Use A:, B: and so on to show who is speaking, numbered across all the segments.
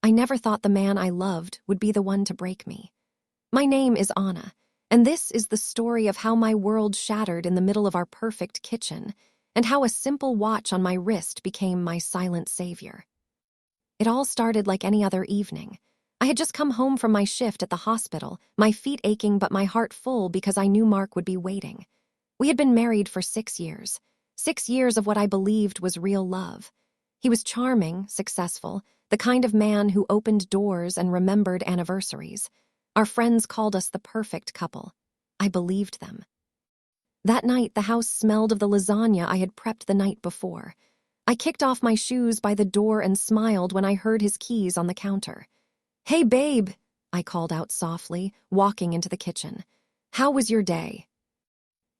A: I never thought the man I loved would be the one to break me. My name is Anna, and this is the story of how my world shattered in the middle of our perfect kitchen, and how a simple watch on my wrist became my silent savior. It all started like any other evening. I had just come home from my shift at the hospital, my feet aching but my heart full because I knew Mark would be waiting. We had been married for 6 years. 6 years of what I believed was real love. He was charming, successful, the kind of man who opened doors and remembered anniversaries. Our friends called us the perfect couple. I believed them. That night, the house smelled of the lasagna I had prepped the night before. I kicked off my shoes by the door and smiled when I heard his keys on the counter. "Hey, babe," I called out softly, walking into the kitchen. "How was your day?"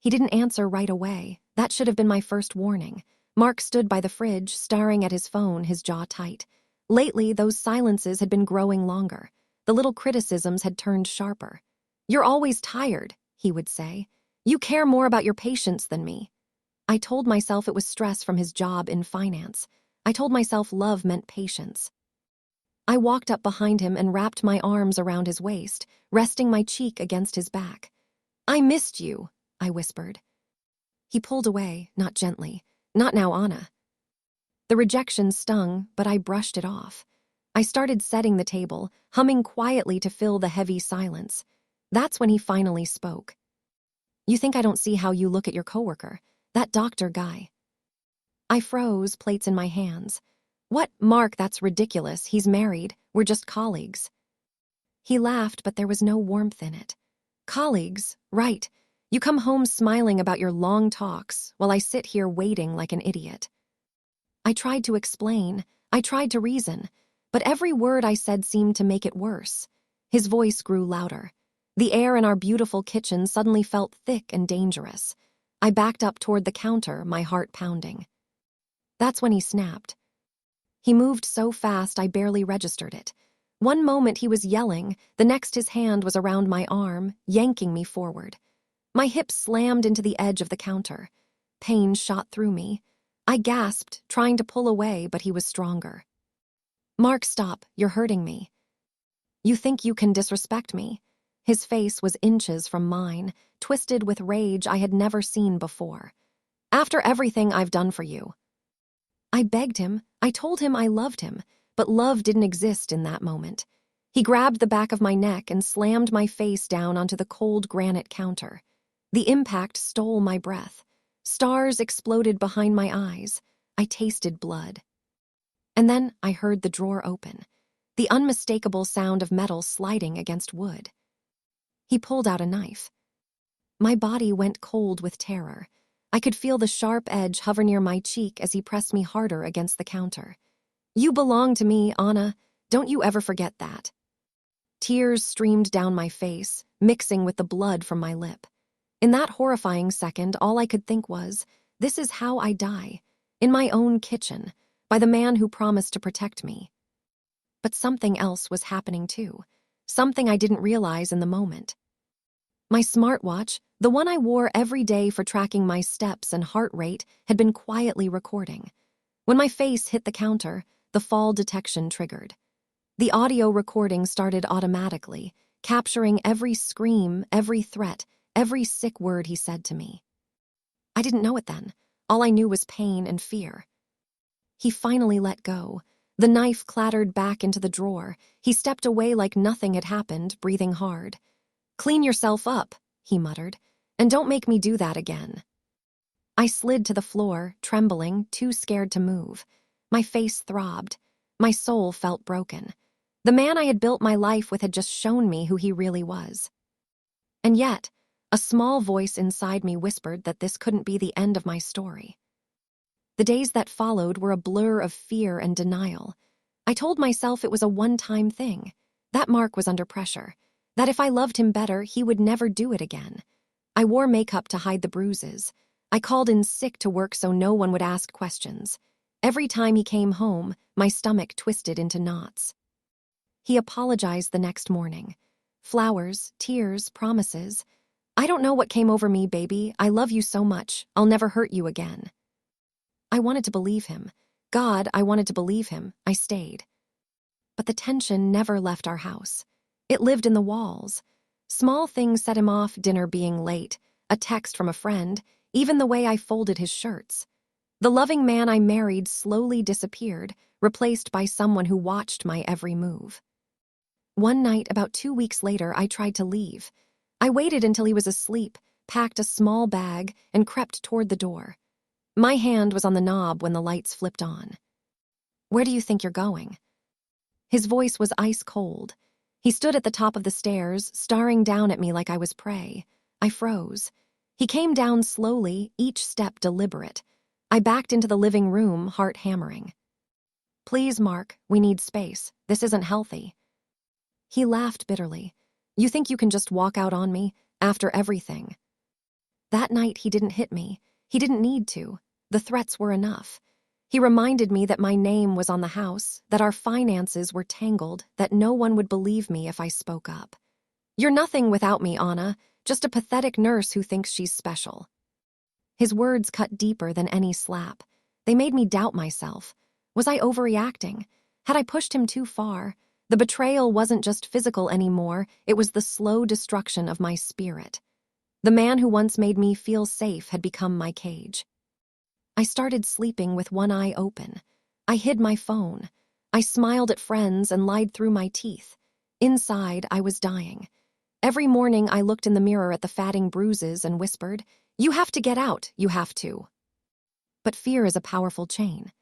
A: He didn't answer right away. That should have been my first warning. Mark stood by the fridge, staring at his phone, his jaw tight. Lately, those silences had been growing longer. The little criticisms had turned sharper. "You're always tired," he would say. "You care more about your patients than me." I told myself it was stress from his job in finance. I told myself love meant patience. I walked up behind him and wrapped my arms around his waist, resting my cheek against his back. "I missed you," I whispered. He pulled away, not gently. "Not now, Anna." The rejection stung, but I brushed it off. I started setting the table, humming quietly to fill the heavy silence. That's when he finally spoke. "You think I don't see how you look at your coworker, that doctor guy?" I froze, plates in my hands. "What, Mark, that's ridiculous. He's married. We're just colleagues." He laughed, but there was no warmth in it. "Colleagues, right. You come home smiling about your long talks, while I sit here waiting like an idiot." I tried to explain. I tried to reason. But every word I said seemed to make it worse. His voice grew louder. The air in our beautiful kitchen suddenly felt thick and dangerous. I backed up toward the counter, my heart pounding. That's when he snapped. He moved so fast I barely registered it. One moment he was yelling, the next his hand was around my arm, yanking me forward. My hips slammed into the edge of the counter. Pain shot through me. I gasped, trying to pull away, but he was stronger. "Mark, stop. You're hurting me." "You think you can disrespect me?" His face was inches from mine, twisted with rage I had never seen before. "After everything I've done for you." I begged him. I told him I loved him, but love didn't exist in that moment. He grabbed the back of my neck and slammed my face down onto the cold granite counter. The impact stole my breath. Stars exploded behind my eyes. I tasted blood. And then I heard the drawer open, the unmistakable sound of metal sliding against wood. He pulled out a knife. My body went cold with terror. I could feel the sharp edge hover near my cheek as he pressed me harder against the counter. "You belong to me, Anna. Don't you ever forget that." Tears streamed down my face, mixing with the blood from my lip. In that horrifying second, all I could think was, this is how I die, in my own kitchen, by the man who promised to protect me. But something else was happening too, something I didn't realize in the moment. My smartwatch, the one I wore every day for tracking my steps and heart rate, had been quietly recording. When my face hit the counter, the fall detection triggered. The audio recording started automatically, capturing every scream, every threat, every sick word he said to me. I didn't know it then. All I knew was pain and fear. He finally let go. The knife clattered back into the drawer. He stepped away like nothing had happened, breathing hard. "Clean yourself up," he muttered, "and don't make me do that again." I slid to the floor, trembling, too scared to move. My face throbbed. My soul felt broken. The man I had built my life with had just shown me who he really was. And yet, a small voice inside me whispered that this couldn't be the end of my story. The days that followed were a blur of fear and denial. I told myself it was a one-time thing, that Mark was under pressure, that if I loved him better, he would never do it again. I wore makeup to hide the bruises. I called in sick to work so no one would ask questions. Every time he came home, my stomach twisted into knots. He apologized the next morning. Flowers, tears, promises. "I don't know what came over me, baby. I love you so much. I'll never hurt you again." I wanted to believe him. God, I wanted to believe him. I stayed. but the tension never left our house. It lived in the walls. Small things set him off: dinner being late, a text from a friend, even the way I folded his shirts. The loving man I married slowly disappeared, replaced by someone who watched my every move. One night, about 2 weeks later, I tried to leave. I waited until he was asleep, packed a small bag, and crept toward the door. My hand was on the knob when the lights flipped on. "Where do you think you're going?" His voice was ice cold. He stood at the top of the stairs, staring down at me like I was prey. I froze. He came down slowly, each step deliberate. I backed into the living room, heart hammering. "Please, Mark, we need space. This isn't healthy." He laughed bitterly. "You think you can just walk out on me, after everything?" That night he didn't hit me. He didn't need to. The threats were enough. He reminded me that my name was on the house, that our finances were tangled, that no one would believe me if I spoke up. "You're nothing without me, Anna, just a pathetic nurse who thinks she's special." His words cut deeper than any slap. They made me doubt myself. Was I overreacting? Had I pushed him too far? The betrayal wasn't just physical anymore, it was the slow destruction of my spirit. The man who once made me feel safe had become my cage. I started sleeping with one eye open. I hid my phone. I smiled at friends and lied through my teeth. Inside, I was dying. Every morning, I looked in the mirror at the fatting bruises and whispered, "You have to get out, you have to." But fear is a powerful chain.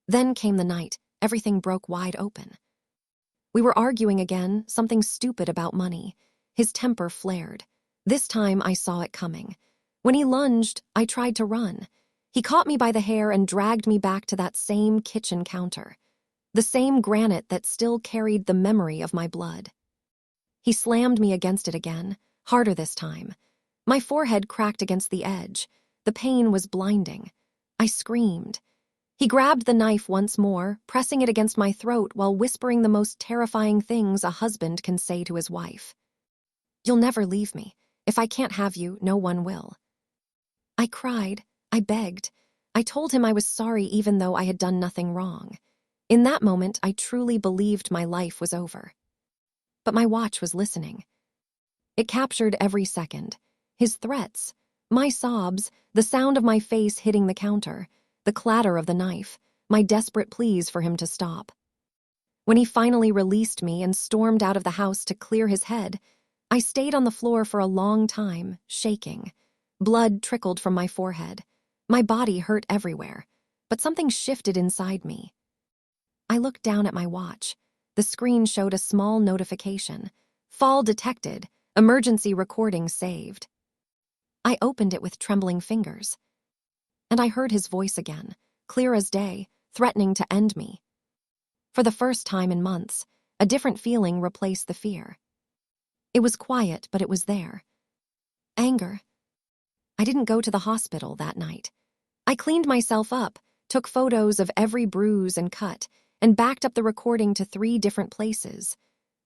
A: Then came the night. Everything broke wide open. We were arguing again, something stupid about money. His temper flared. This time, I saw it coming. When he lunged, I tried to run. He caught me by the hair and dragged me back to that same kitchen counter, the same granite that still carried the memory of my blood. He slammed me against it again, harder this time. My forehead cracked against the edge. The pain was blinding. I screamed. He grabbed the knife once more, pressing it against my throat while whispering the most terrifying things a husband can say to his wife. "You'll never leave me. If I can't have you, no one will." I cried. I begged. I told him I was sorry even though I had done nothing wrong. In that moment, I truly believed my life was over. But my watch was listening. It captured every second. His threats, my sobs, the sound of my face hitting the counter, the clatter of the knife, my desperate pleas for him to stop. When he finally released me and stormed out of the house to clear his head, I stayed on the floor for a long time, shaking. Blood trickled from my forehead. My body hurt everywhere, but something shifted inside me. I looked down at my watch. The screen showed a small notification. "Fall detected. Emergency recording saved." I opened it with trembling fingers. And I heard his voice again, clear as day, threatening to end me. For the first time in months, a different feeling replaced the fear. It was quiet, but it was there. Anger. I didn't go to the hospital that night. I cleaned myself up, took photos of every bruise and cut, and backed up the recording to 3 different places: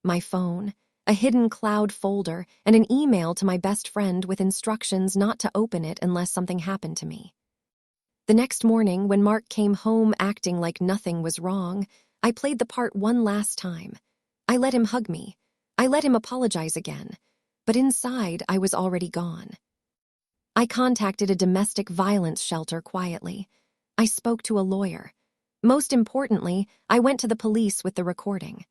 A: my phone, a hidden cloud folder, and an email to my best friend with instructions not to open it unless something happened to me. The next morning, when Mark came home acting like nothing was wrong, I played the part one last time. I let him hug me. I let him apologize again. But inside, I was already gone. I contacted a domestic violence shelter quietly. I spoke to a lawyer. Most importantly, I went to the police with the recording.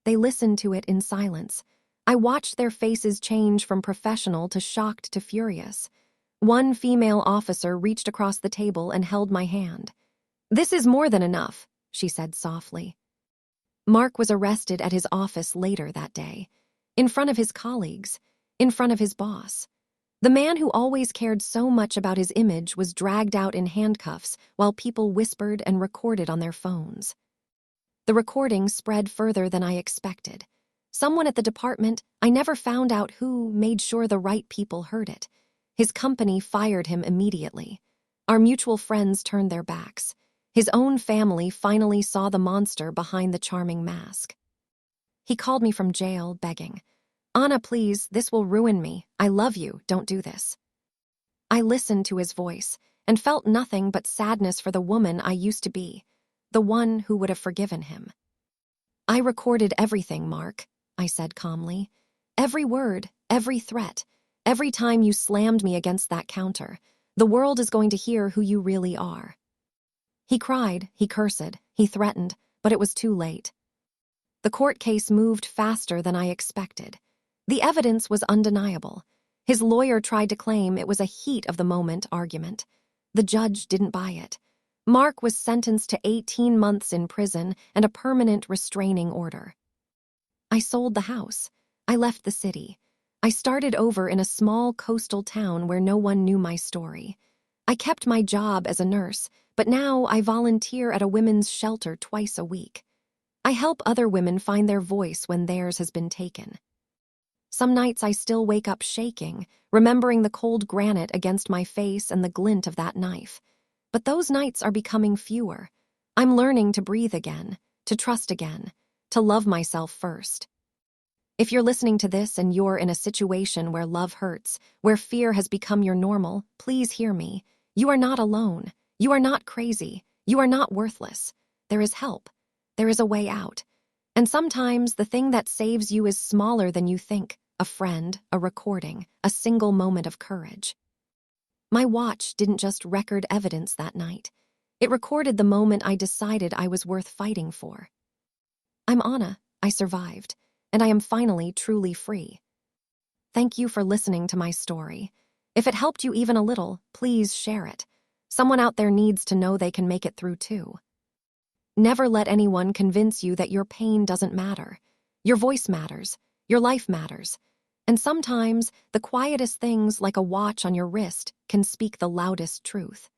A: They listened to it in silence. I watched their faces change from professional to shocked to furious. One female officer reached across the table and held my hand. "This is more than enough," she said softly. Mark was arrested at his office later that day, in front of his colleagues, in front of his boss. The man who always cared so much about his image was dragged out in handcuffs while people whispered and recorded on their phones. The recording spread further than I expected. Someone at the department, I never found out who, made sure the right people heard it. His company fired him immediately. Our mutual friends turned their backs. His own family finally saw the monster behind the charming mask. He called me from jail, begging, "Anna, please, this will ruin me. I love you, don't do this." I listened to his voice and felt nothing but sadness for the woman I used to be, the one who would have forgiven him. I recorded everything, Mark, I said calmly. Every word, every threat, every time you slammed me against that counter. The world is going to hear who you really are. He cried, he cursed, he threatened, but it was too late. The court case moved faster than I expected. The evidence was undeniable. His lawyer tried to claim it was a heat-of-the-moment argument. The judge didn't buy it. Mark was sentenced to 18 months in prison and a permanent restraining order. I sold the house. I left the city. I started over in a small coastal town where no one knew my story. I kept my job as a nurse, but now I volunteer at a women's shelter twice a week. I help other women find their voice when theirs has been taken. Some nights I still wake up shaking, remembering the cold granite against my face and the glint of that knife. But those nights are becoming fewer. I'm learning to breathe again, to trust again, to love myself first. If you're listening to this and you're in a situation where love hurts, where fear has become your normal, please hear me. You are not alone. You are not crazy. You are not worthless. There is help. There is a way out. And sometimes the thing that saves you is smaller than you think. A friend, a recording, a single moment of courage. My watch didn't just record evidence that night. It recorded the moment I decided I was worth fighting for. I'm Anna. I survived. And I am finally truly free. Thank you for listening to my story. If it helped you even a little, please share it. Someone out there needs to know they can make it through too. Never let anyone convince you that your pain doesn't matter. Your voice matters. Your life matters. And sometimes, the quietest things like a watch on your wrist can speak the loudest truth.